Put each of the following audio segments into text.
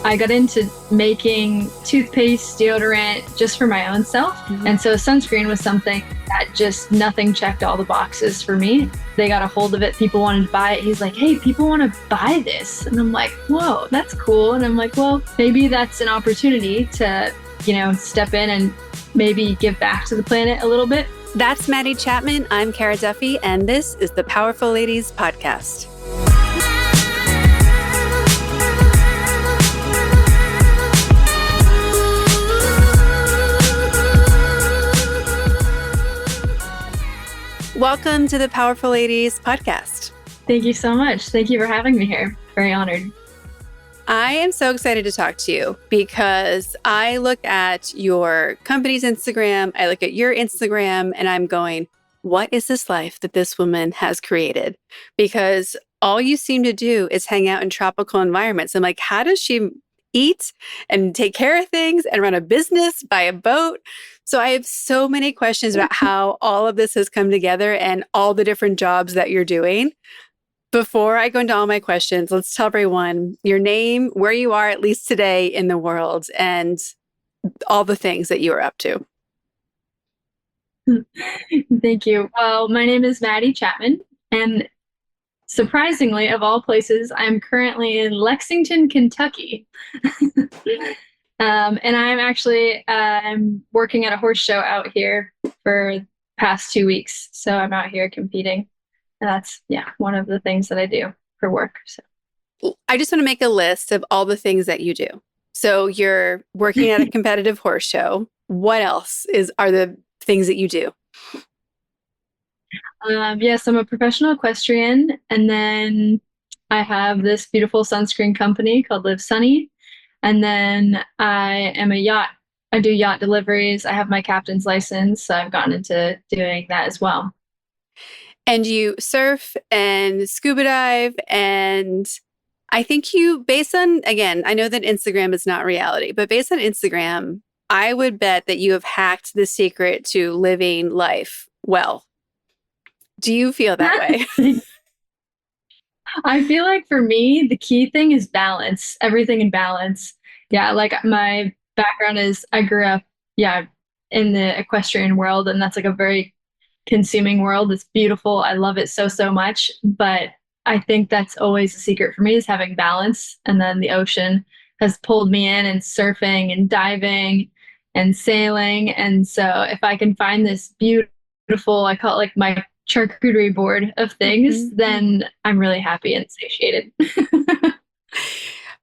I got into making toothpaste, deodorant just for my own self. And so sunscreen was something that just nothing checked all the boxes for me. They got a hold of it. People wanted to buy it. He's like, hey, people want to buy this. And I'm like, whoa, that's cool. And I'm like, well, maybe that's an opportunity to, step in and maybe give back to the planet a little bit. That's Maddie Chapman. I'm Kara Duffy, and this is the Powerful Ladies Podcast. Welcome to the Powerful Ladies Podcast. Thank you so much. Thank you for having me here. Very honored. I am so excited to talk to you because I look at your company's Instagram, I look at your Instagram, and I'm going, what is this life that this woman has created? Because all you seem to do is hang out in tropical environments. I'm like, how does she eat and take care of things and run a business, buy a boat? So I have so many questions about how all of this has come together and all the different jobs that you're doing. Before I go into all my questions, let's tell everyone your name, where you are, at least today in the world, and all the things that you are up to. Thank you. Well, my name is Maddie Chapman, and surprisingly, of all places, I'm currently in Lexington, Kentucky. And I'm working at a horse show out here for the past 2 weeks. So I'm out here competing. And that's, one of the things that I do for work. So I just want to make a list of all the things that you do. So you're working at a competitive horse show. What else are the things that you do? Yes, I'm a professional equestrian. And then I have this beautiful sunscreen company called Live Sunny. And then I am I do yacht deliveries. I have my captain's license. So I've gotten into doing that as well. And you surf and scuba dive. And I think again, I know that Instagram is not reality, but based on Instagram, I would bet that you have hacked the secret to living life well. Do you feel that way? I feel like for me, the key thing is balance, everything in balance. Yeah, like my background is I grew up, in the equestrian world, and that's like a very consuming world. It's beautiful. I love it so, so much. But I think that's always the secret for me is having balance. And then the ocean has pulled me in and surfing and diving and sailing. And so if I can find this beautiful, I call it like my charcuterie board of things, then I'm really happy and satiated.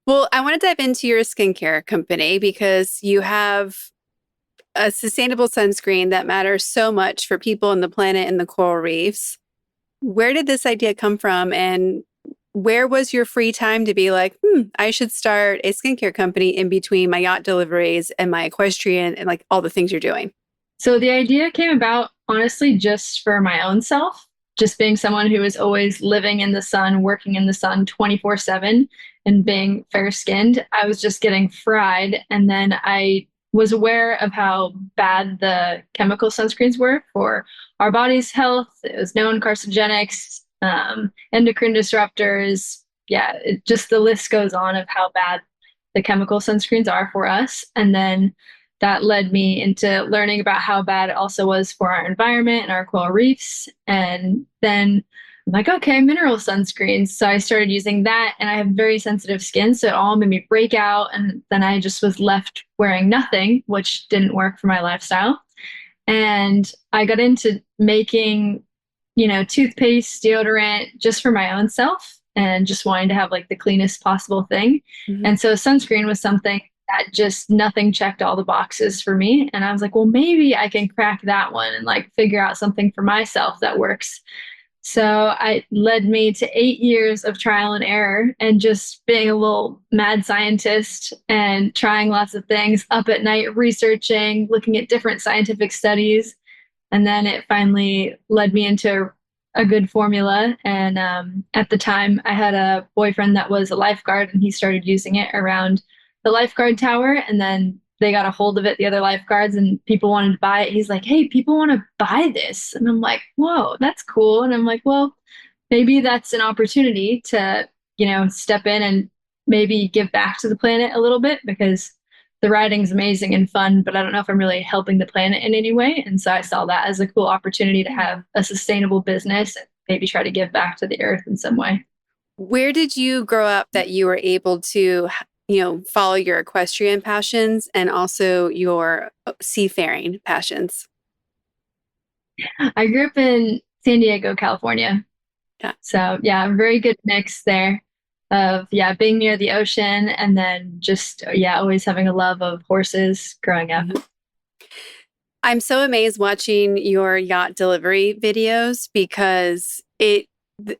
Well, I want to dive into your skincare company because you have a sustainable sunscreen that matters so much for people and the planet and the coral reefs. Where did this idea come from? And where was your free time to be like, I should start a skincare company in between my yacht deliveries and my equestrian and like all the things you're doing? So the idea came about honestly just for my own self, just being someone who is always living in the sun, working in the sun 24/7 and being fair skinned. I was just getting fried. And then I was aware of how bad the chemical sunscreens were for our body's health. It was known carcinogenics, endocrine disruptors. Just the list goes on of how bad the chemical sunscreens are for us. And then that led me into learning about how bad it also was for our environment and our coral reefs. And then I'm like, okay, mineral sunscreens. So I started using that, and I have very sensitive skin. So it all made me break out. And then I just was left wearing nothing, which didn't work for my lifestyle. And I got into making, toothpaste, deodorant just for my own self and just wanting to have like the cleanest possible thing. And so sunscreen was something that just nothing checked all the boxes for me. And I was like, well, maybe I can crack that one and like figure out something for myself that works. So it led me to 8 years of trial and error and just being a little mad scientist and trying lots of things, up at night researching, looking at different scientific studies. And then it finally led me into a good formula. And at the time, I had a boyfriend that was a lifeguard, and he started using it around the lifeguard tower. And then they got a hold of it, the other lifeguards, and people wanted to buy it. He's like, hey, people want to buy this. And I'm like, whoa, that's cool. And I'm like, well, maybe that's an opportunity to, step in and maybe give back to the planet a little bit because the riding's amazing and fun, but I don't know if I'm really helping the planet in any way. And so I saw that as a cool opportunity to have a sustainable business and maybe try to give back to the earth in some way. Where did you grow up that you were able to, follow your equestrian passions and also your seafaring passions? I grew up in San Diego, California. Yeah. So yeah, a very good mix there of yeah, being near the ocean and then just yeah, always having a love of horses growing up. Mhm. I'm so amazed watching your yacht delivery videos because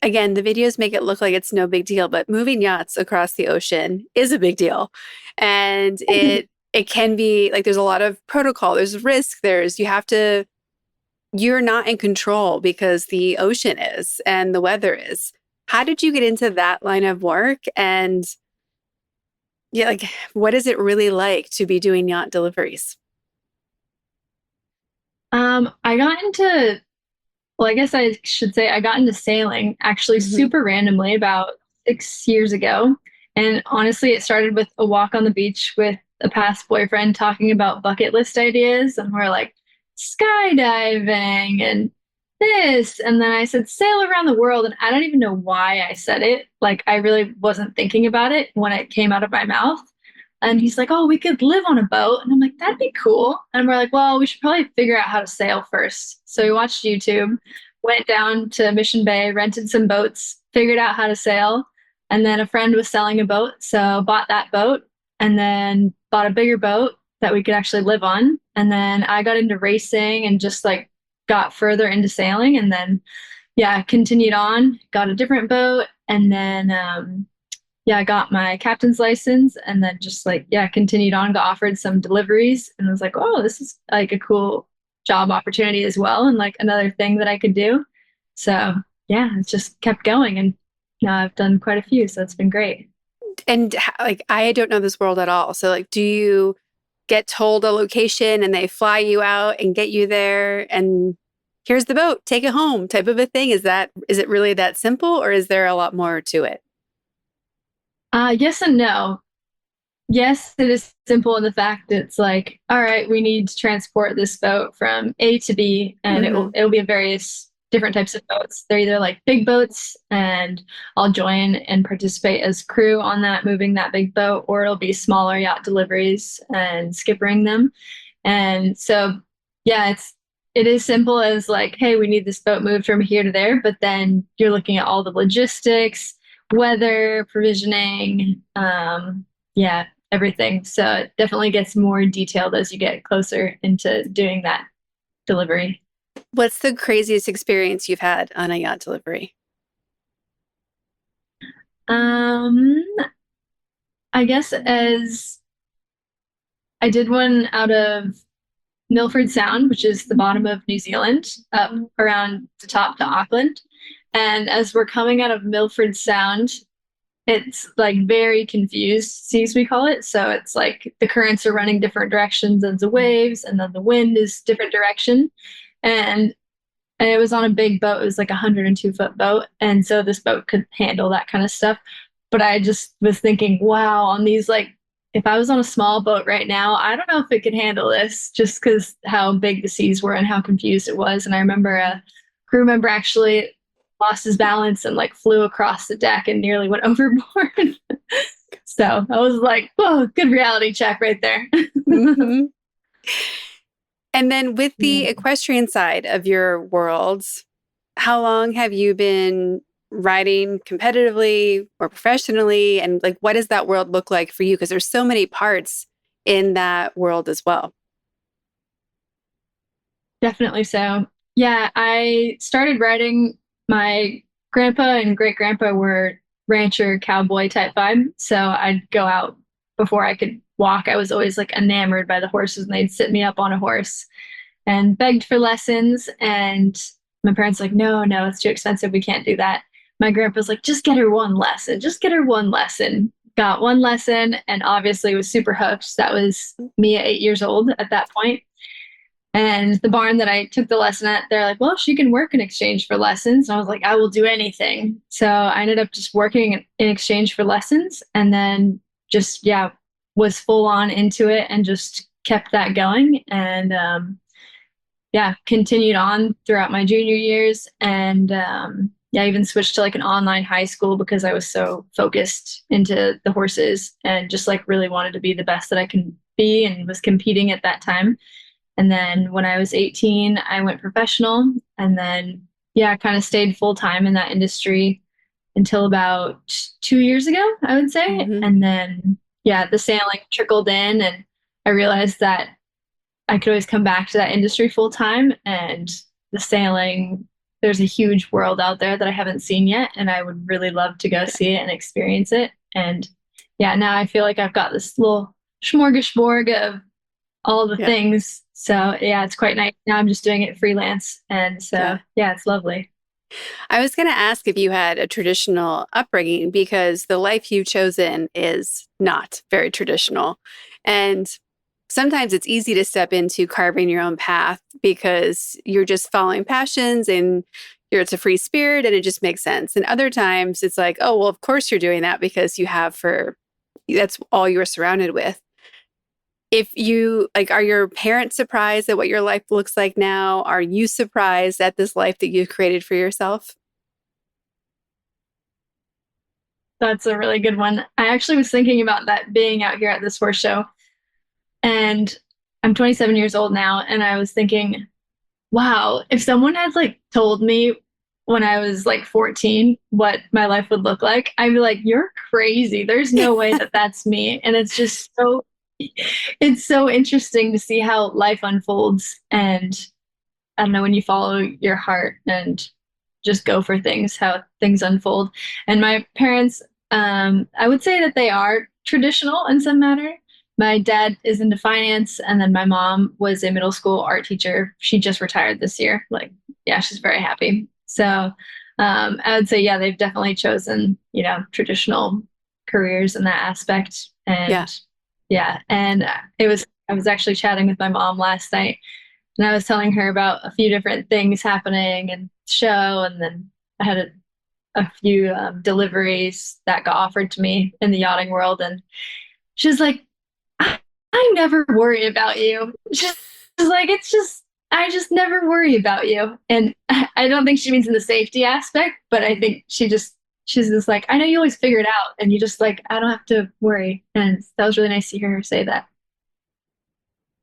again, the videos make it look like it's no big deal, but moving yachts across the ocean is a big deal. And it can be like there's a lot of protocol, there's risk, you're not in control because the ocean is and the weather is. How did you get into that line of work? And yeah, like what is it really like to be doing yacht deliveries? I got into well, I guess I should say I got into sailing actually Mhm. super randomly about 6 years ago. And honestly, it started with a walk on the beach with a past boyfriend talking about bucket list ideas. And we're like, skydiving and this. And then I said, sail around the world. And I don't even know why I said it. Like, I really wasn't thinking about it when it came out of my mouth. And he's like, oh, we could live on a boat. And I'm like, that'd be cool. And we're like, well, we should probably figure out how to sail first. So we watched YouTube, went down to Mission Bay, rented some boats, figured out how to sail. And then a friend was selling a boat. So bought that boat and then bought a bigger boat that we could actually live on. And then I got into racing and just like got further into sailing. And then, yeah, continued on, got a different boat. And then, yeah, I got my captain's license and then just like, yeah, continued on, got offered some deliveries and was like, oh, this is like a cool job opportunity as well. And like another thing that I could do. So yeah, it's just kept going. And now I've done quite a few. So it's been great. And like I don't know this world at all. So like do you get told a location and they fly you out and get you there and here's the boat, take it home type of a thing? Is it really that simple or is there a lot more to it? Yes and no. Yes, it is simple in the fact that it's like, all right, we need to transport this boat from A to B, and Hmm. it'll be various different types of boats. They're either like big boats, and I'll join and participate as crew on that, moving that big boat, or it'll be smaller yacht deliveries and skippering them. And so, yeah, it is simple as like, hey, we need this boat moved from here to there, but then you're looking at all the logistics, weather, provisioning, yeah, everything. So it definitely gets more detailed as you get closer into doing that delivery. What's the craziest experience you've had on a yacht delivery? Um, I guess as I did one out of Milford Sound, which is the bottom of New Zealand, up around the top to Auckland. And as we're coming out of Milford Sound, it's like very confused seas we call it. So it's like the currents are running different directions as the waves, and then the wind is different direction. And and it was on a big boat. It was like a 102-foot boat. And so this boat could handle that kind of stuff. But I just was thinking, wow, on these, like, if I was on a small boat right now, I don't know if it could handle this just because how big the seas were and how confused it was. And I remember a crew member actually lost his balance and like flew across the deck and nearly went overboard. So I was like, whoa, good reality check right there. Hmm. And then with the Yeah. equestrian side of your world, how long have you been riding competitively or professionally? And like, what does that world look like for you? Because there's so many parts in that world as well. Definitely so. Yeah, I started riding. My grandpa and great grandpa were rancher cowboy type vibe. So I'd go out before I could walk. I was always like enamored by the horses, and they'd sit me up on a horse and begged for lessons. And my parents were like, no, no, it's too expensive. We can't do that. My grandpa's like, just get her one lesson. Just get her one lesson. Got one lesson and obviously was super hooked. That was me at 8 years old at that point. And the barn that I took the lesson at, they're like, well, she can work in exchange for lessons. And I was like, I will do anything. So I ended up just working in exchange for lessons and then just, yeah, was full on into it and just kept that going. And yeah, continued on throughout my junior years. And yeah, I even switched to like an online high school because I was so focused into the horses and just like really wanted to be the best that I can be and was competing at that time. And then when I was 18, I went professional and then, yeah, kind of stayed full time in that industry until about 2 years ago, I would say. Hmm. And then, yeah, the sailing trickled in and I realized that I could always come back to that industry full time. And the sailing, there's a huge world out there that I haven't seen yet. And I would really love to go see it and experience it. And yeah, now I feel like I've got this little smorgasbord of all the Yeah. things. So yeah, it's quite nice. Now I'm just doing it freelance. And so Yeah. yeah, it's lovely. I was going to ask if you had a traditional upbringing because the life you've chosen is not very traditional. And sometimes it's easy to step into carving your own path because you're just following passions and it's a free spirit and it just makes sense. And other times it's like, oh, well, of course you're doing that because that's all you're surrounded with. If you like, are your parents surprised at what your life looks like now? Are you surprised at this life that you've created for yourself? That's a really good one. I actually was thinking about that being out here at this horse show. And I'm 27 years old now. And I was thinking, wow, if someone had like told me when I was like 14 what my life would look like, I'd be like, you're crazy. There's no way that that's me. And it's just so, it's so interesting to see how life unfolds. And I don't know, when you follow your heart and just go for things, how things unfold. And my parents, I would say that they are traditional in some manner. My dad is into finance, and then my mom was a middle school art teacher. She just retired this year. Like, yeah, she's very happy. So I would say, yeah, they've definitely chosen, traditional careers in that aspect. Yeah. And yeah, and I was actually chatting with my mom last night and I was telling her about a few different things happening and show, and then I had a few deliveries that got offered to me in the yachting world, and she's like, I never worry about you. She's like, it's just I just never worry about you, and I don't think she means in the safety aspect, but I think she's just like, I know you always figure it out, and you just like I don't have to worry, and that was really nice to hear her say that.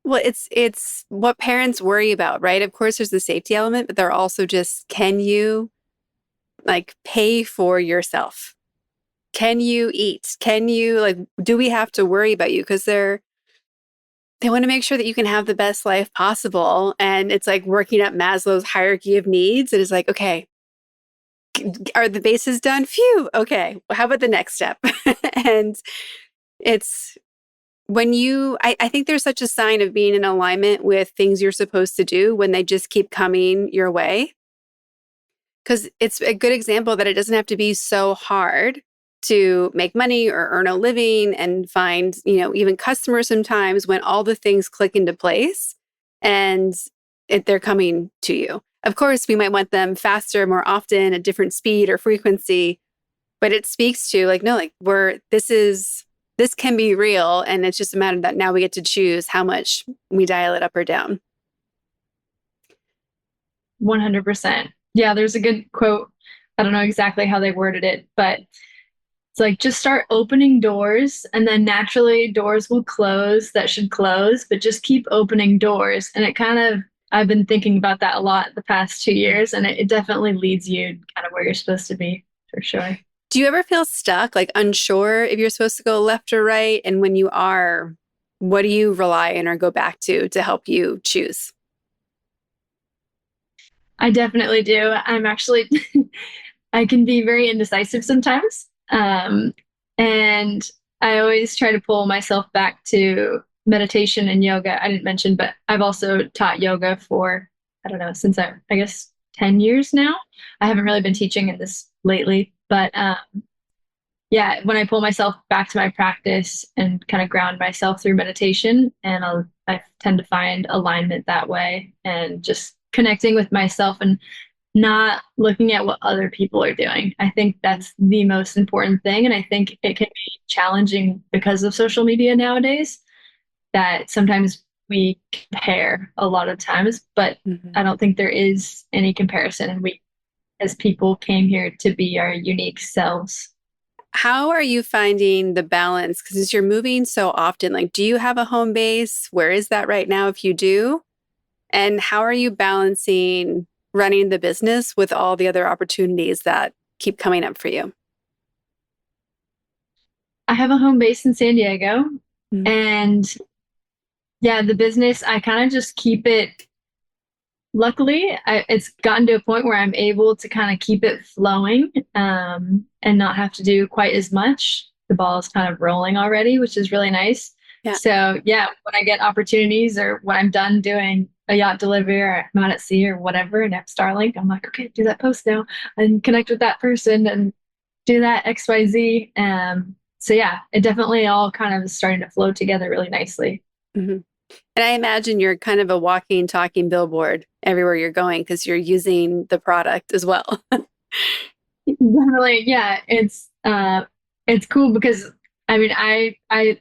Well, it's what parents worry about, right? Of course, there's the safety element, but they're also just, can you like pay for yourself? Can you eat? Can you like, do we have to worry about you? Because they want to make sure that you can have the best life possible. And it's like working up Maslow's hierarchy of needs. It is like, okay, are the bases done? Phew. Okay. Well, how about the next step? And it's I think there's such a sign of being in alignment with things you're supposed to do when they just keep coming your way. Because it's a good example that it doesn't have to be so hard to make money or earn a living and find, even customers sometimes when all the things click into place and they're coming to you. Of course, we might want them faster, more often, at different speed or frequency, but it speaks to like, no, like this can be real. And it's just a matter that now we get to choose how much we dial it up or down. 100%. Yeah, there's a good quote. I don't know exactly how they worded it, but it's like just start opening doors and then naturally doors will close that should close, but just keep opening doors. And I've been thinking about that a lot the past 2 years, and it definitely leads you kind of where you're supposed to be for sure. Do you ever feel stuck, like unsure if you're supposed to go left or right? And when you are, what do you rely on or go back to help you choose? I definitely do. I'm actually, I can be very indecisive sometimes. And I always try to pull myself back to meditation and yoga. I didn't mention, but I've also taught yoga for, I don't know, since I guess 10 years now. I haven't really been teaching in this lately, but yeah, when I pull myself back to my practice and kind of ground myself through meditation, and I tend to find alignment that way and just connecting with myself and not looking at what other people are doing. I think that's the most important thing. And I think it can be challenging because of social media nowadays that sometimes we compare a lot of times, but Mhm. I don't think there is any comparison. And we, as people, came here to be our unique selves. How are you finding the balance? Because as you're moving so often, like, do you have a home base? Where is that right now if you do? And how are you balancing running the business with all the other opportunities that keep coming up for you? I have a home base in San Diego, Mm. and yeah, the business, I kind of just keep it. Luckily, it's gotten to a point where I'm able to kind of keep it flowing and not have to do quite as much. The ball is kind of rolling already, which is really nice. Yeah. So, yeah, when I get opportunities or when I'm done doing a yacht delivery or I'm out at sea or whatever, and I have Starlink, I'm like, okay, do that post now and connect with that person and do that XYZ. So, yeah, it definitely all kind of is starting to flow together really nicely. Mhm. And I imagine you're kind of a walking, talking billboard everywhere you're going because you're using the product as well. Definitely, yeah. It's cool because I mean I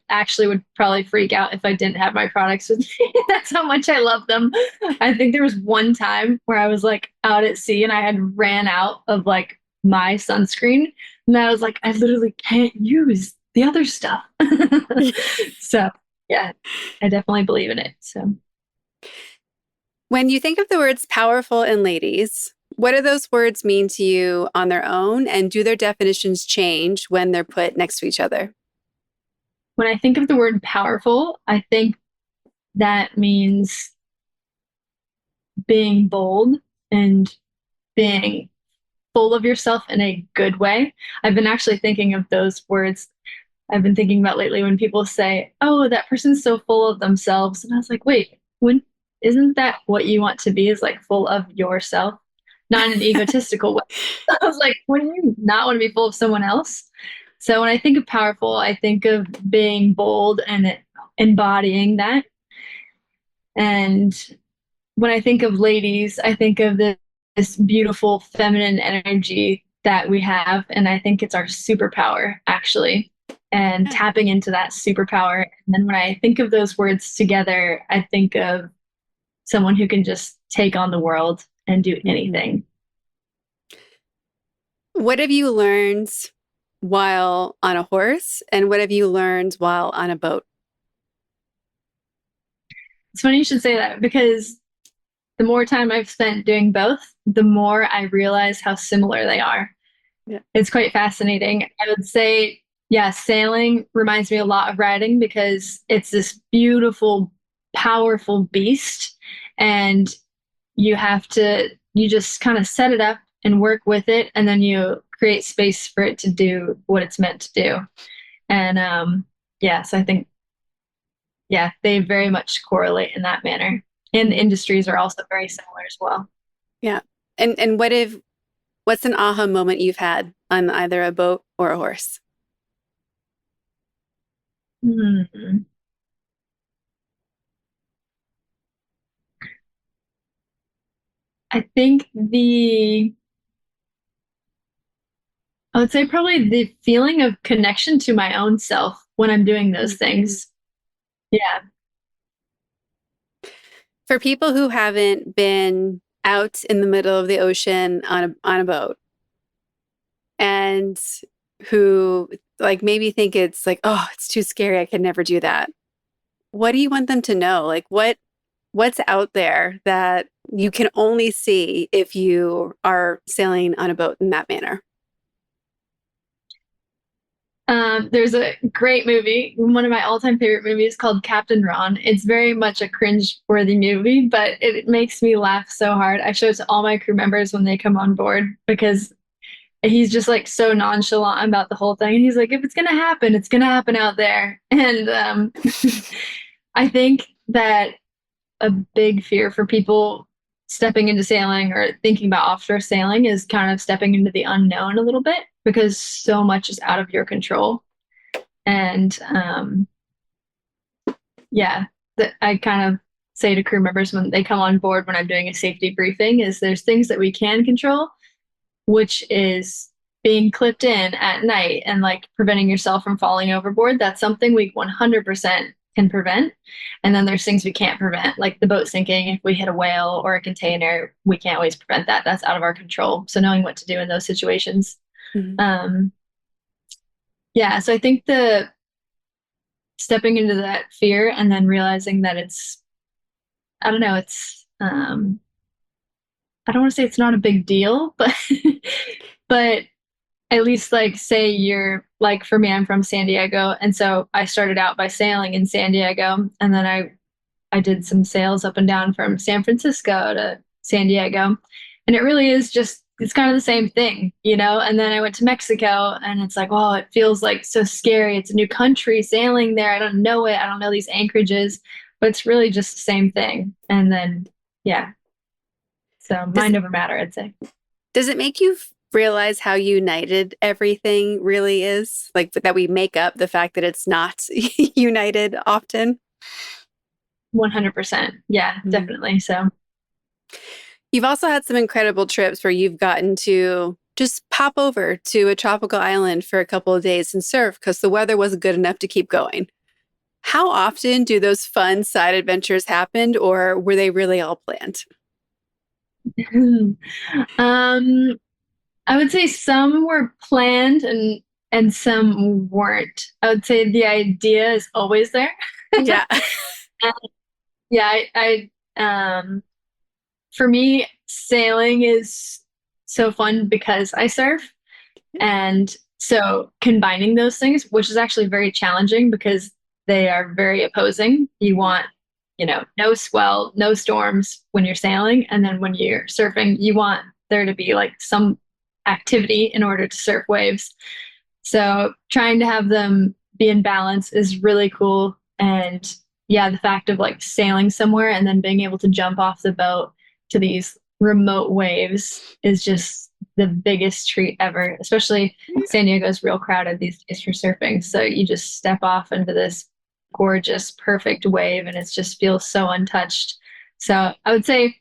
actually would probably freak out if I didn't have my products with me. That's how much I love them. I think there was one time where I was like out at sea and I had ran out of like my sunscreen and I was like, I literally can't use the other stuff. So yeah, I definitely believe in it. So When you think of the words powerful and ladies, what do those words mean to you on their own? And do their definitions change when they're put next to each other? when I think of the word powerful, I think that means being bold and being full of yourself in a good way. I've been actually thinking of those words. I've been thinking about lately when people say, "Oh, that person's so full of themselves." And I was like, "Wait, when isn't that what you want to be is like full of yourself, not in an egotistical way?" I was like, "When do you not want to be full of someone else?" So when I think of powerful, I think of being bold and embodying that. And when I think of ladies, I think of this beautiful feminine energy that we have. And I think it's our superpower, actually, and Yeah. tapping into that superpower. And then when I think of those words together, I think of someone who can just take on the world and do Mhm. anything. What have you learned while on a horse? And what have you learned while on a boat? It's funny you should say that because the more time I've spent doing both, the more I realize how similar they are. Yeah. It's quite fascinating. I would say, yeah, sailing reminds me a lot of riding because it's this beautiful, powerful beast. And you just kind of set it up and work with it. And then you create space for it to do what it's meant to do. And yeah, so I think, yeah, they very much correlate in that manner. And the Mhm. industries are also very similar as well. Yeah. And what's an aha moment you've had on either a boat or a horse? Hmm. I think I would say probably the feeling of connection to my own self when I'm doing those Mm. things. Yeah. For people who haven't been out in the middle of the ocean on a boat and who like maybe think it's like, oh, it's too scary, I could never do that. What do you want them to know? Like what's out there that you can only see if you are sailing on a boat in that manner? There's a great movie, one of my all-time favorite movies called Captain Ron. It's very much a cringe-worthy movie, but it makes me laugh so hard. I show it to all my crew members when they come on board because he's just like so nonchalant about the whole thing. And he's like, if it's gonna happen, it's gonna happen out there. And I think that a big fear for people stepping into sailing or thinking about offshore sailing is kind of stepping into the unknown a little bit. because so much is out of your control. And yeah, that I kind of say to crew members when they come on board when I'm doing a safety briefing is there's things that we can control, which is being clipped in at night and like preventing yourself from falling overboard. That's something we 100% can prevent. And then there's things we can't prevent, like the boat sinking. If we hit a whale or a container, we can't always prevent that. That's out of our control. So knowing what to do in those situations. Mhm. Yeah, so I think the stepping into that fear and then realizing that it's, I don't know, it's I don't want to say it's not a big deal, but but at least like say you're like for me, I'm from San Diego, and so I started out by sailing in San Diego, and then I did some sails up and down from San Francisco to San Diego, and it really is just it's kind of the same thing, you know. And then I went to Mexico, and it's like, oh, it feels like so scary. It's a new country, sailing there. I don't know it. I don't know these anchorages, but it's really just the same thing. And then yeah, so Does mind over matter, I'd say. does it make you realize how united everything really is? Like that we make up the fact that it's not united often? 100%. Yeah, Mhm. definitely. So, You've also had some incredible trips where you've gotten to just pop over to a tropical island for a couple of days and surf because the weather wasn't good enough to keep going. How often do those fun side adventures happen, or were they really all planned? um, I would say some were planned and some weren't. I would say the idea is always there. Yeah. And yeah, for me, sailing is so fun because I surf. And so combining those things, which is actually very challenging because they are very opposing. You want, you know, no swell, no storms when you're sailing. And then when you're surfing, you want there to be like some activity in order to surf waves. So trying to have them be in balance is really cool. And yeah, the fact of like sailing somewhere and then being able to jump off the boat to these remote waves is just the biggest treat ever. Especially San Diego's real crowded these days for surfing. So you just step off into this gorgeous, perfect wave and it just feels so untouched. So I would say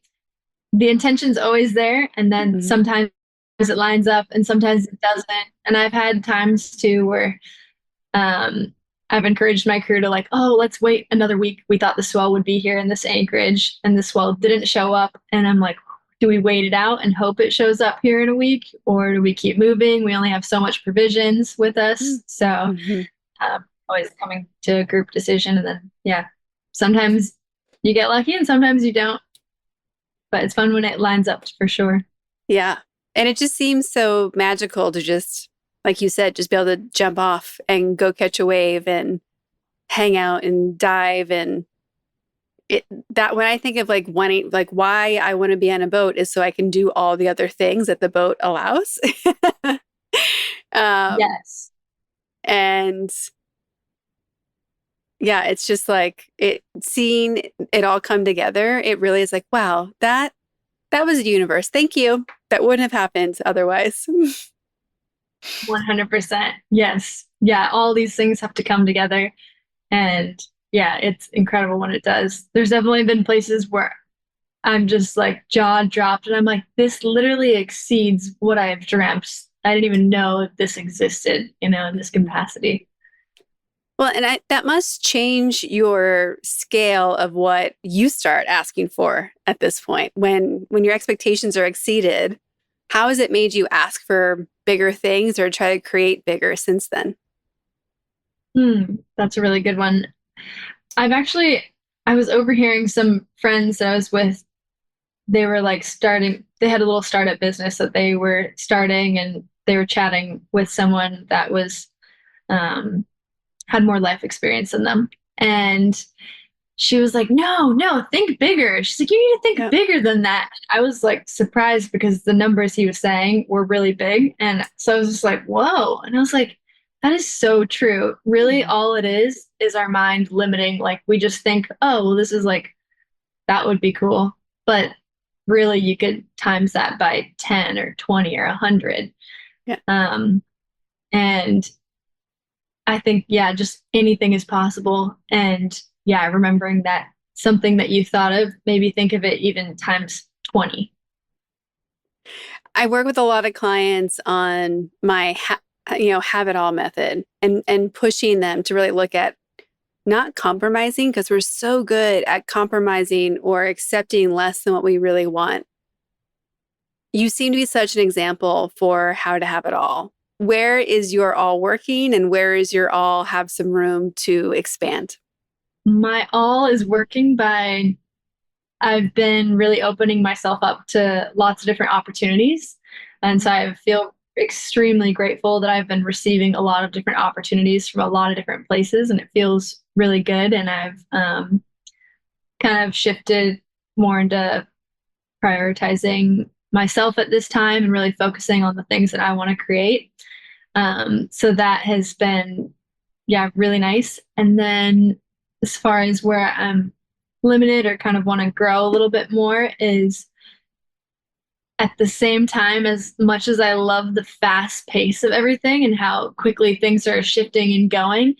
the intention's always there. And then Mhm. sometimes it lines up and sometimes it doesn't. And I've had times too where um, I've encouraged my crew to like, oh, let's wait another week. We thought the swell would be here in this anchorage, and the swell didn't show up. And I'm like, do we wait it out and hope it shows up here in a week, or do we keep moving? We only have so much provisions with us, so Mhm. always coming to a group decision. And then yeah, sometimes you get lucky and sometimes you don't, but it's fun when it lines up for sure. Yeah. And it just seems so magical to just, like you said, just be able to jump off and go catch a wave and hang out and dive. And it that when I think of like wanting, like why I want to be on a boat is so I can do all the other things that the boat allows. um, Yes. and yeah, it's just like it seeing it all come together. It really is like, wow, that was the universe. Thank you. That wouldn't have happened otherwise. 100%. Yes. Yeah. All these things have to come together. And yeah, it's incredible when it does. There's definitely been places where I'm just like jaw dropped and I'm like, this literally exceeds what I've dreamt. I didn't even know this existed, you know, in this capacity. Well, and that must change your scale of what you start asking for at this point. When your expectations are exceeded, how has it made you ask for bigger things or try to create bigger since then? That's a really good one. I've actually, I was overhearing some friends that I was with, they were like starting, they had a little startup business that they were starting and they were chatting with someone that was, um, had more life experience than them. And she was like, no, no, think bigger. She's like, you need to think Yeah. bigger than that. I was like surprised because the numbers he was saying were really big. And so I was just like, whoa. And I was like, that is so true. Really, all it is our mind limiting. Like we just think, oh, well, this is like, that would be cool. But really, you could times that by 10 or 20 or 100. Yeah. And I think, yeah, just anything is possible. And yeah, remembering that something that you thought of, maybe think of it even times 20. I work with a lot of clients on my have it all method and pushing them to really look at not compromising because we're so good at compromising or accepting less than what we really want. You seem to be such an example for how to have it all. Where is your all working and where is your all have some room to expand? My all is working by I've been really opening myself up to lots of different opportunities. And so I feel extremely grateful that I've been receiving a lot of different opportunities from a lot of different places, and it feels really good. And I've kind of shifted more into prioritizing myself at this time and really focusing on the things that I want to create. So that has been, yeah, really nice. And then as far as where I'm limited or kind of want to grow a little bit more is at the same time, as much as I love the fast pace of everything and how quickly things are shifting and going,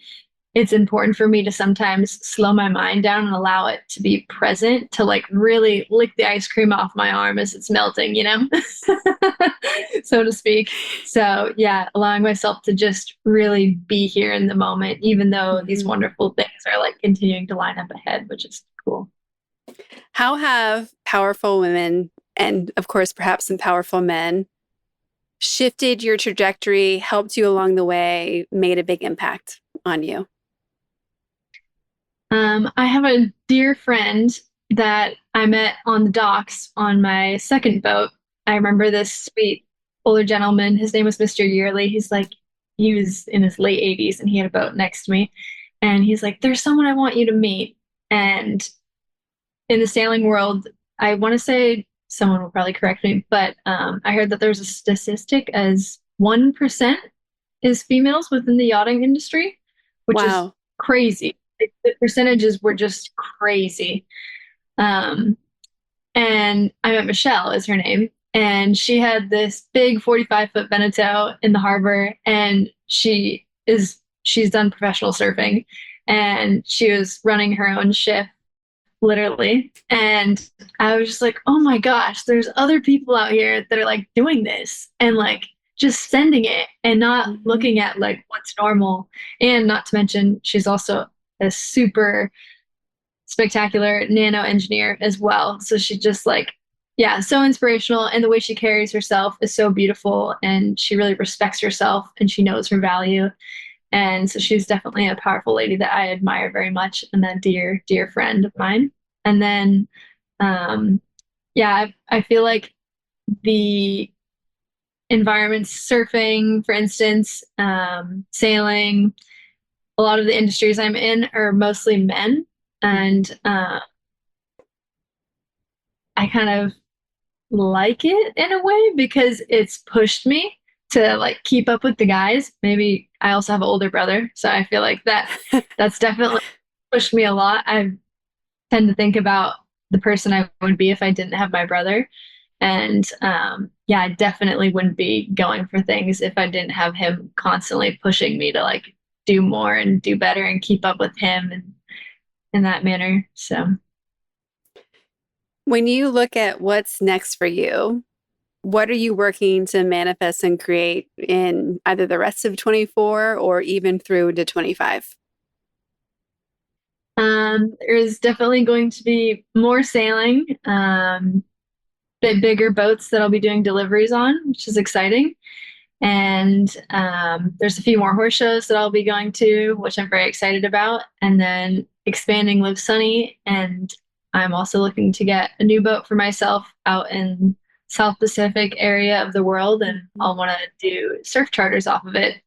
it's important for me to sometimes slow my mind down and allow it to be present, to like really lick the ice cream off my arm as it's melting, so to speak. So, yeah, allowing myself to just really be here in the moment, even though these Mhm. wonderful things are like continuing to line up ahead, which is cool. How have powerful women, and of course, perhaps some powerful men, shifted your trajectory, helped you along the way, made a big impact on you? I have a dear friend that I met on the docks on my second boat. I remember this sweet older gentleman. His name was Mr. Yearly. He was in his late 80s and he had a boat next to me. And he's like, "There's someone I want you to meet." And in the sailing world, I want to say someone will probably correct me, but I heard that there's a statistic as 1% is females within the yachting industry, which is Wow. crazy. The percentages were just crazy. Um, and I met Michelle, is her name, and she had this big 45-foot Veneto in the harbor, and she's done professional surfing, and she was running her own ship literally. And I was just like, oh my gosh, there's other people out here that are like doing this and like just sending it and not Mhm. looking at like what's normal. And not to mention, she's also a super spectacular nano engineer as well. So she just like, yeah, so inspirational. And the way she carries herself is so beautiful. And she really respects herself and she knows her value. And so she's definitely a powerful lady that I admire very much and a dear, dear friend of mine. And then, um, yeah, I feel like the environments, surfing, for instance, sailing, a lot of the industries I'm in are mostly men. Mhm. And I kind of like it in a way because it's pushed me to like keep up with the guys. Maybe I also have an older brother, so I feel like that's definitely pushed me a lot. I tend to think about the person I would be if I didn't have my brother. And yeah, I definitely wouldn't be going for things if I didn't have him constantly pushing me to like do more and do better and keep up with him and in that manner. So When you look at what's next for you, what are you working to manifest and create in either the rest of 24 or even through to 25? there's definitely going to be more sailing, bit bigger boats that I'll be doing deliveries on, which is exciting. And there's a few more horse shows that I'll be going to, which I'm very excited about. And then expanding Live Sunny. And I'm also looking to get a new boat for myself out in South Pacific area of the world. And Mhm. I'll want to do surf charters off of it.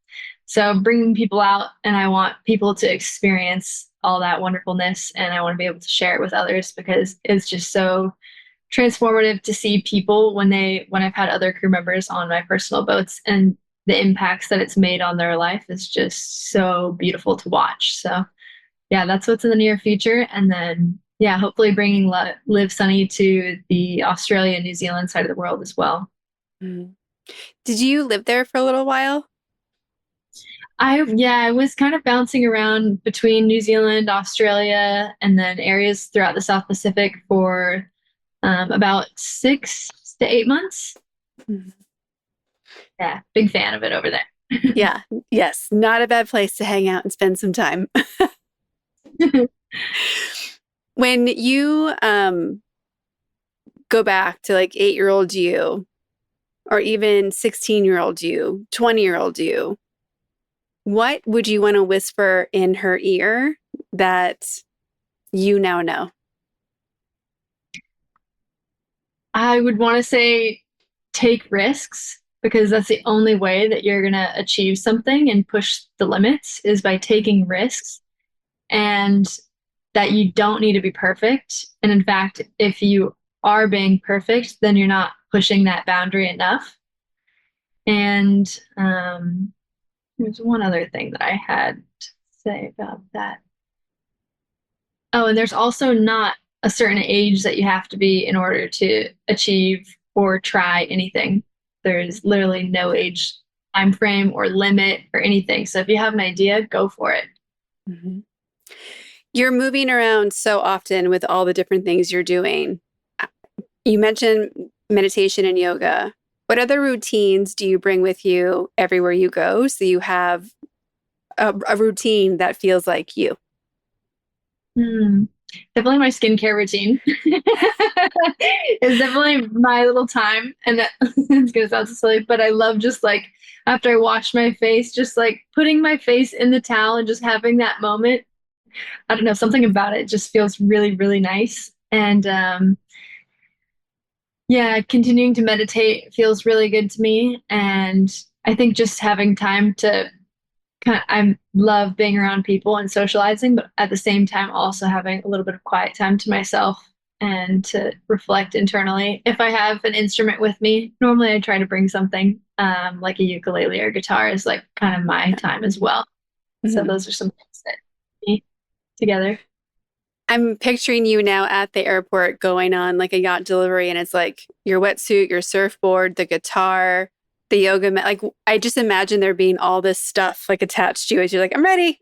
So bringing people out, and I want people to experience all that wonderfulness. And I want to be able to share it with others because it's just so transformative to see people when I've had other crew members on my personal boats and the impacts that it's made on their life is just so beautiful to watch. So yeah, that's what's in the near future. And then yeah, hopefully bringing Live Sunny to the Australia, New Zealand side of the world as well. Mhm. Did you live there for a little while? I was kind of bouncing around between New Zealand, Australia, and then areas throughout the South Pacific for about 6 to 8 months. Mhm. Yeah, big fan of it over there. Yeah. Yes. Not a bad place to hang out and spend some time. When you go back to like 8-year-old you, or even 16-year-old you, 20-year-old you, what would you want to whisper in her ear that you now know? I would want to say take risks because that's the only way that you're going to achieve something and push the limits is by taking risks, and that you don't need to be perfect. And in fact, if you are being perfect, then you're not pushing that boundary enough. And there's one other thing that I had to say about that. Oh, and there's also not a certain age that you have to be in order to achieve or try anything. There's literally no age time frame or limit or anything. So if you have an idea, go for it. Mhm. You're moving around so often with all the different things you're doing. You mentioned meditation and yoga. What other routines do you bring with you everywhere you go so you have a routine that feels like you? Hmm. Definitely my skincare routine. It's definitely my little time. And that, it's gonna sound so silly, but I love just like after I wash my face, just like putting my face in the towel and just having that moment. I don't know, something about it just feels really, really nice. And yeah, continuing to meditate feels really good to me. And I think just having time to I love being around people and socializing, but at the same time, also having a little bit of quiet time to myself and to reflect internally. If I have an instrument with me, normally I try to bring something like a ukulele or guitar is like kind of my time as well. So Mhm. those are some things that me together. I'm picturing you now at the airport going on like a yacht delivery, and it's like your wetsuit, your surfboard, the guitar, the yoga mat. Like, I just imagine there being all this stuff like attached to you as you're like, I'm ready.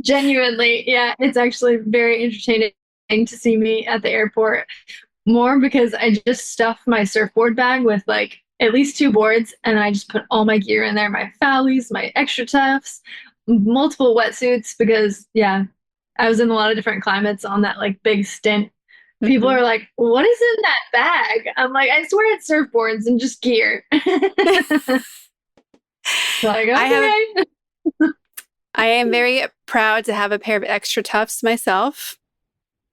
Genuinely, yeah, it's actually very entertaining to see me at the airport more because I just stuff my surfboard bag with like at least two boards, and I just put all my gear in there, my fallies, my extra tufts, multiple wetsuits because yeah, I was in a lot of different climates on that like big stint. People Mhm. are like, "What is in that bag?" I'm like, "I swear it's surfboards and just gear." Like, I have okay. I am very proud to have a pair of extra tufts myself.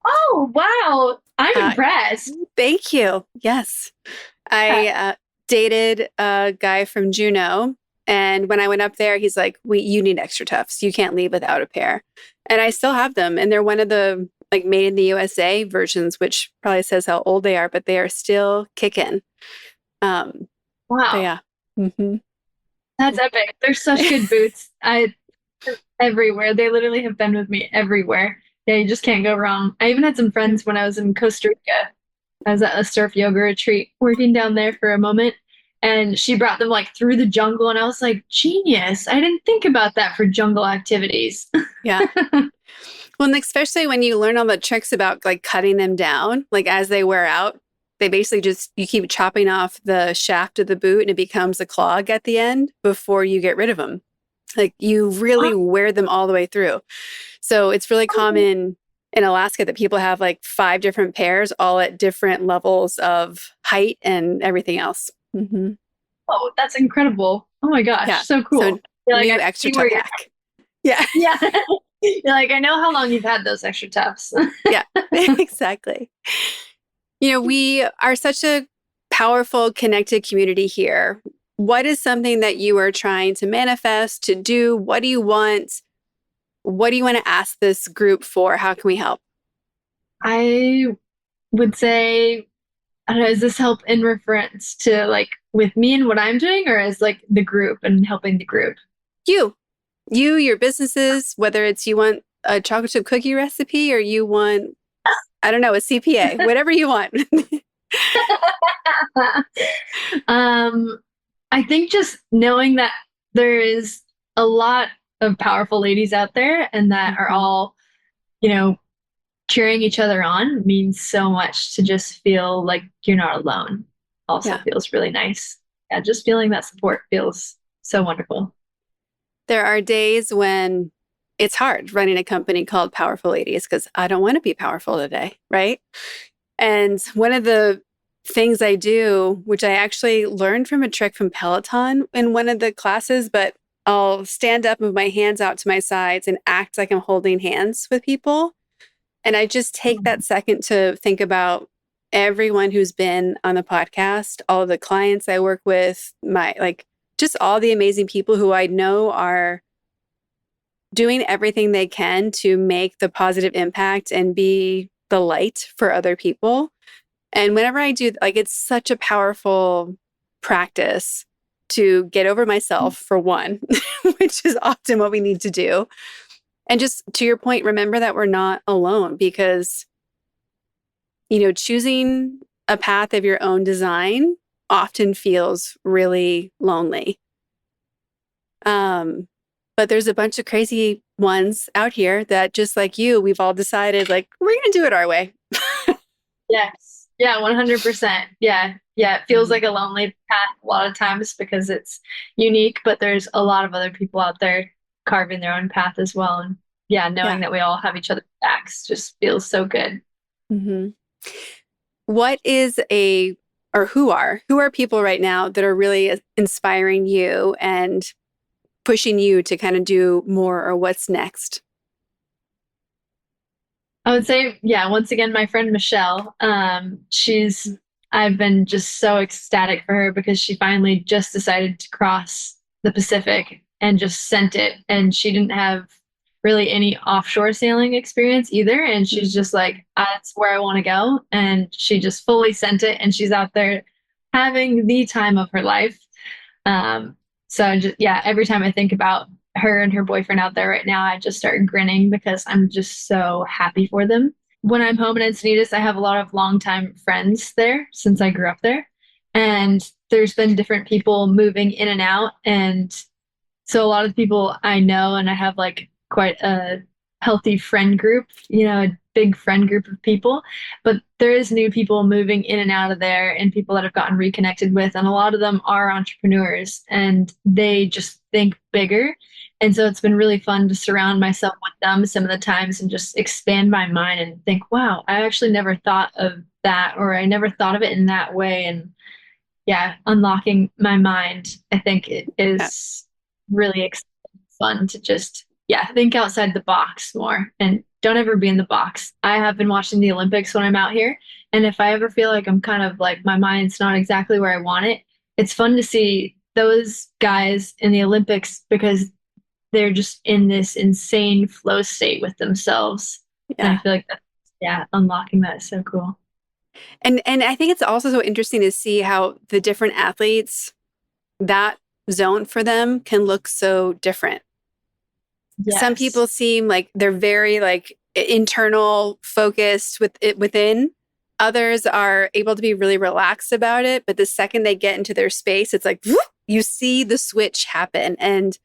Oh, wow. I'm Uh, impressed. Thank you. Yes. Yeah. I dated a guy from Juneau. And when I went up there, he's like, you need extra tufts. You can't leave without a pair. And I still have them. And they're one of the like made in the USA versions, which probably says how old they are, but they are still kicking. Um, but Wow. yeah. Hmm. That's epic. They're such good boots. I everywhere. They literally have been with me everywhere. Yeah, you just can't go wrong. I even had some friends when I was in Costa Rica. I was at a surf yoga retreat working down there for a moment, and she brought them like through the jungle, and I was like, genius. I didn't think about that for jungle activities. Yeah. Well, and especially when you learn all the tricks about like cutting them down, like as they wear out, they basically just, you keep chopping off the shaft of the boot and it becomes a clog at the end before you get rid of them. Like you really wear them all the way through. So it's really common in Alaska that people have like 5 different pairs, all at different levels of height and everything else. Hmm. Oh, that's incredible. Oh my Yeah. gosh, so So cool. You're like, I new extra see where tough you're hack. Yeah. yeah. You're like, I know how long you've had those extra tufts. Yeah. Exactly. We are such a powerful, connected community here. What is something that you are trying to manifest, to do? What do you want? What do you want to ask this group for? How can we help? I would say, I don't know, does this help in reference to like with me and what I'm doing, or as like the group and helping the group? You, your businesses, whether it's you want a chocolate chip cookie recipe or you want, I don't know, a CPA, whatever you want. um, I think just knowing that there is a lot of powerful ladies out there, and that are Mhm. all, you know, cheering each other on means so much to just feel like you're not alone. Also Yeah. feels really nice. Yeah, just feeling that support feels so wonderful. There are days when it's hard running a company called Powerful Ladies because I don't want to be powerful today, right? And one of the things I do, which I actually learned from a trick from Peloton in one of the classes, but I'll stand up with my hands out to my sides and act like I'm holding hands with people. And I just take that second to think about everyone who's been on the podcast, all of the clients I work with, my like just all the amazing people who I know are doing everything they can to make the positive impact and be the light for other people. And whenever I do, like, it's such a powerful practice to get over myself, for one, which is often what we need to do. And just to your point, remember that we're not alone because, choosing a path of your own design often feels really lonely. Um, but there's a bunch of crazy ones out here that, just like you, we've all decided, like, we're going to do it our way. Yes. Yeah, 100%. Yeah. Yeah. It feels Mhm. like a lonely path a lot of times because it's unique, but there's a lot of other people out there carving their own path as well. And yeah, knowing Yeah. that we all have each other's backs just feels so good. Hmm. What is or who are people right now that are really inspiring you and pushing you to kind of do more, or what's next? I would say, yeah, once again, my friend Michelle, I've been just so ecstatic for her because she finally just decided to cross the Pacific and just sent it. And she didn't have really any offshore sailing experience either. And she's just like, that's where I want to go. And she just fully sent it. And she's out there having the time of her life. Um, so just, yeah, every time I think about her and her boyfriend out there right now, I just start grinning because I'm just so happy for them. When I'm home in Encinitas, I have a lot of longtime friends there since I grew up there. And there's been different people moving in and out. And so a lot of the people I know, and I have like quite a healthy friend group, a big friend group of people. But there is new people moving in and out of there, and people that I've gotten reconnected with, and a lot of them are entrepreneurs, and they just think bigger. And so it's been really fun to surround myself with them some of the times and just expand my mind and think, wow, I actually never thought of that, or I never thought of it in that way. And yeah, unlocking my mind, I think it Yeah. is really fun to just, yeah, think outside the box more and don't ever be in the box. I have been watching the Olympics when I'm out here. And if I ever feel like I'm kind of like my mind's not exactly where I want it, it's fun to see those guys in the Olympics because they're just in this insane flow state with themselves. And I Yeah. feel like that, yeah, unlocking that is so cool. And I think it's also so interesting to see how the different athletes, that zone for them can look so different. Some Yes. people seem like they're very like internal focused with it within. Others are able to be really relaxed about it, but the second they get into their space, it's like whoop, you see the switch happen. And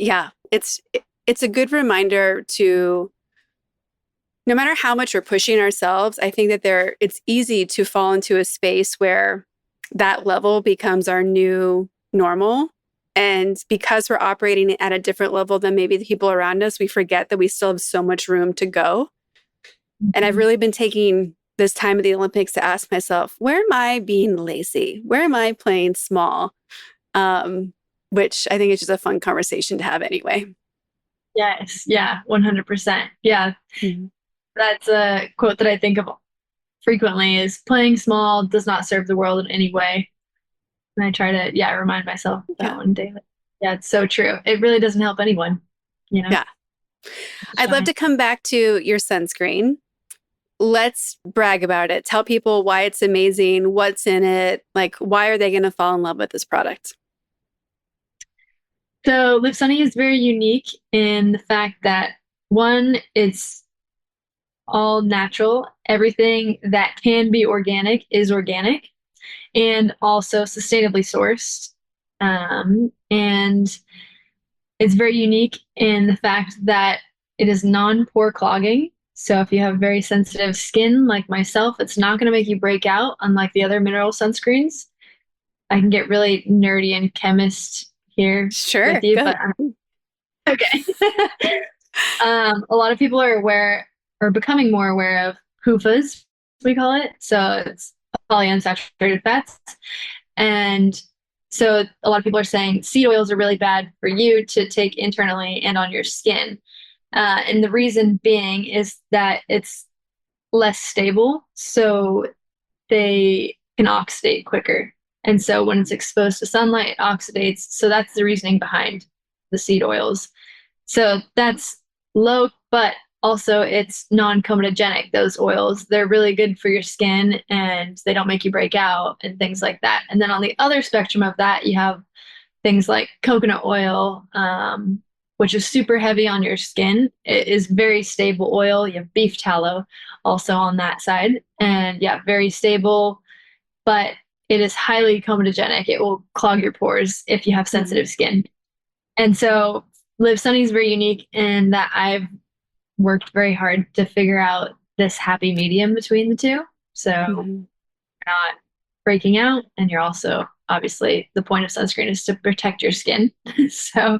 yeah, it's a good reminder to, no matter how much we're pushing ourselves, I think that it's easy to fall into a space where that level becomes our new normal. And because we're operating at a different level than maybe the people around us, we forget that we still have so much room to go. And I've Mhm. really been taking this time of the Olympics to ask myself, where am I being lazy? Where am I playing small? Um, which I think is just a fun conversation to have anyway. Yes. Yeah. 100%. Yeah. Mhm. That's a quote that I think of frequently is playing small does not serve the world in any way. And I try to, yeah, remind myself of that Yeah. one day. Yeah, it's so true. It really doesn't help anyone, you know, Yeah. to I'd love shine. to come back to your sunscreen. Let's brag about it. Tell people why it's amazing, what's in it, like why are they going to fall in love with this product? So Live Sunny is very unique in the fact that one, it's all natural. Everything that can be organic is organic and also sustainably sourced. And it's very unique in the fact that it is non-pore clogging. So if you have very sensitive skin like myself, it's not going to make you break out, unlike the other mineral sunscreens. I can get really nerdy and chemist here with Sure, you, but good. okay. A lot of people are aware or becoming more aware of PUFAs, we call it. So it's polyunsaturated fats. And so a lot of people are saying seed oils are really bad for you to take internally and on your skin. And the reason being is that it's less stable. So they can oxidate quicker. And so when it's exposed to sunlight, it oxidates. So that's the reasoning behind the seed oils. So that's low, but also it's non-comedogenic, those oils. They're really good for your skin and they don't make you break out and things like that. And then on the other spectrum of that, you have things like coconut oil, which is super heavy on your skin. It is very stable oil. You have beef tallow also on that side. And yeah, very stable, but it is highly comedogenic. It will clog your pores if you have sensitive skin. And so Live Sunny is very unique in that I've worked very hard to figure out this happy medium between the two. So Mm-hmm. you're not breaking out, and you're also obviously the point of sunscreen is to protect your skin. So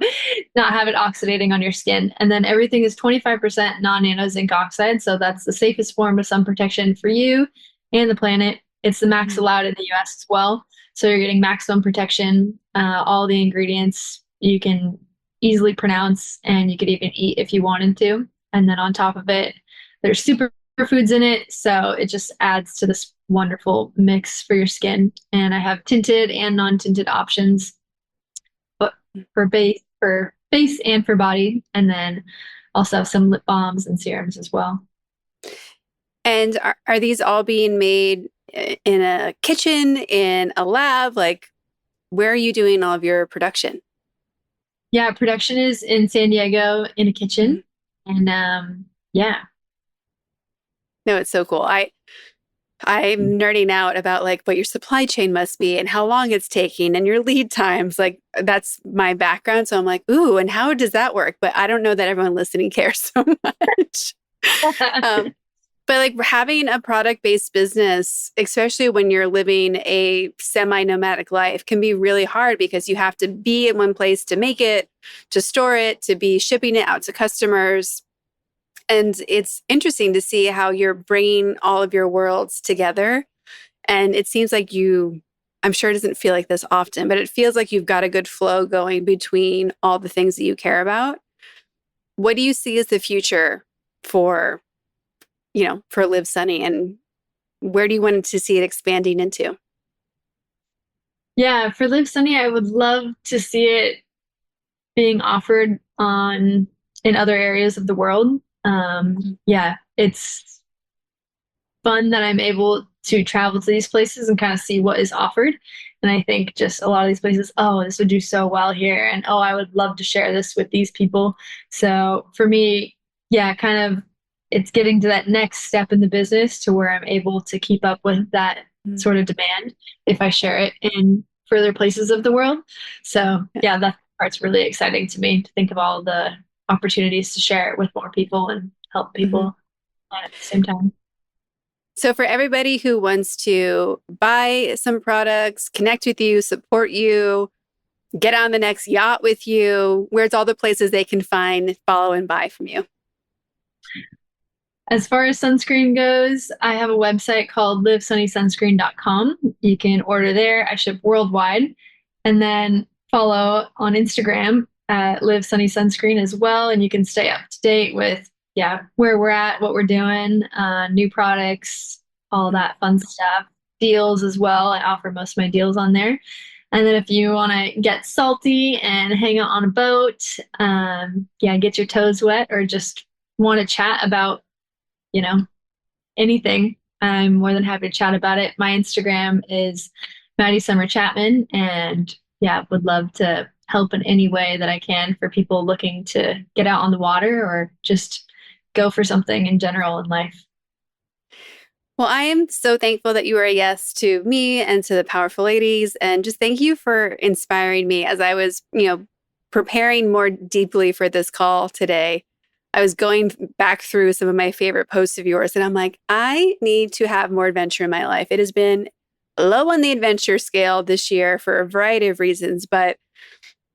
not have it oxidating on your skin. And then everything is 25% non-nano zinc oxide. So that's the safest form of sun protection for you and the planet. It's the max allowed in the US as well. So you're getting maximum protection. All the ingredients you can easily pronounce and you could even eat if you wanted to. And then on top of it, there's superfoods in it. So it just adds to this wonderful mix for your skin. And I have tinted and non-tinted options, but for face and for body. And then also have some lip balms and serums as well. And are these all being made in a kitchen, in a lab? Like, where are you doing all of your production? Yeah, production is in San Diego in a kitchen. And yeah. No, it's so cool. I'm nerding out about like what your supply chain must be and how long it's taking and your lead times. Like that's my background. So I'm like, ooh, and how does that work? But I don't know that everyone listening cares so much. um, but like having a product-based business, especially when you're living a semi-nomadic life, can be really hard because you have to be in one place to make it, to store it, to be shipping it out to customers. And it's interesting to see how you're bringing all of your worlds together. And it seems like I'm sure it doesn't feel like this often, but it feels like you've got a good flow going between all the things that you care about. What do you see as the future for, for Live Sunny, and where do you want to see it expanding into? Yeah, for Live Sunny, I would love to see it being offered in other areas of the world. Yeah, it's fun that I'm able to travel to these places and kind of see what is offered. And I think just a lot of these places, oh, this would do so well here. And oh, I would love to share this with these people. So for me, yeah, kind of it's getting to that next step in the business to where I'm able to keep up with that sort of demand if I share it in further places of the world. So yeah, that part's really exciting to me to think of all the opportunities to share it with more people and help people at the same time. So, for everybody who wants to buy some products, connect with you, support you, get on the next yacht with you, where's all the places they can find, follow, and buy from you? As far as sunscreen goes, I have a website called livesunnysunscreen.com. You can order there. I ship worldwide. And then follow on Instagram at Live Sunny Sunscreen as well. And you can stay up to date with, yeah, where we're at, what we're doing, new products, all that fun stuff. Deals as well. I offer most of my deals on there. And then if you want to get salty and hang out on a boat, yeah, get your toes wet or just want to chat about, anything, I'm more than happy to chat about it. My Instagram is Maddie Chapman, and yeah, would love to help in any way that I can for people looking to get out on the water or just go for something in general in life. Well, I am so thankful that you were a yes to me and to the Powerful Ladies. And just thank you for inspiring me as I was, preparing more deeply for this call today. I was going back through some of my favorite posts of yours, and I'm like, I need to have more adventure in my life. It has been low on the adventure scale this year for a variety of reasons, but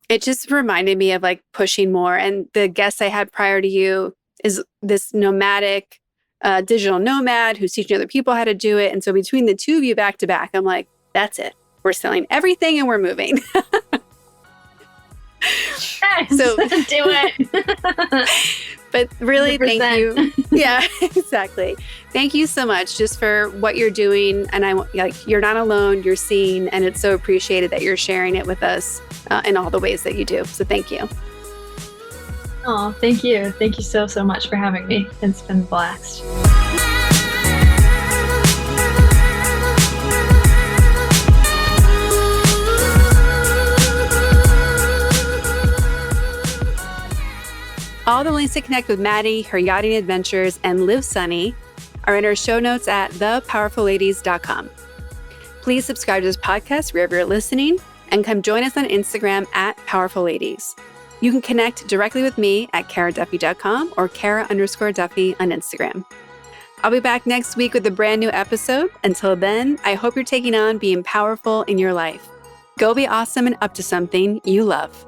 it just reminded me of like pushing more. And the guest I had prior to you is this nomadic digital nomad who's teaching other people how to do it. And so between the two of you back to back, I'm like, that's it. We're selling everything and we're moving. Yes, So do it. But really, 100%. thank you. Yeah, exactly. Thank you so much just for what you're doing. And you're not alone, you're seen, and it's so appreciated that you're sharing it with us in all the ways that you do. So thank you. Oh, thank you. Thank you so, so much for having me. It's been a blast. All the links to connect with Maddie, her yachting adventures, and Live Sunny are in our show notes at thepowerfulladies.com. Please subscribe to this podcast wherever you're listening and come join us on Instagram at Powerful Ladies. You can connect directly with me at karaduffy.com or Kara_Duffy on Instagram. I'll be back next week with a brand new episode. Until then, I hope you're taking on being powerful in your life. Go be awesome and up to something you love.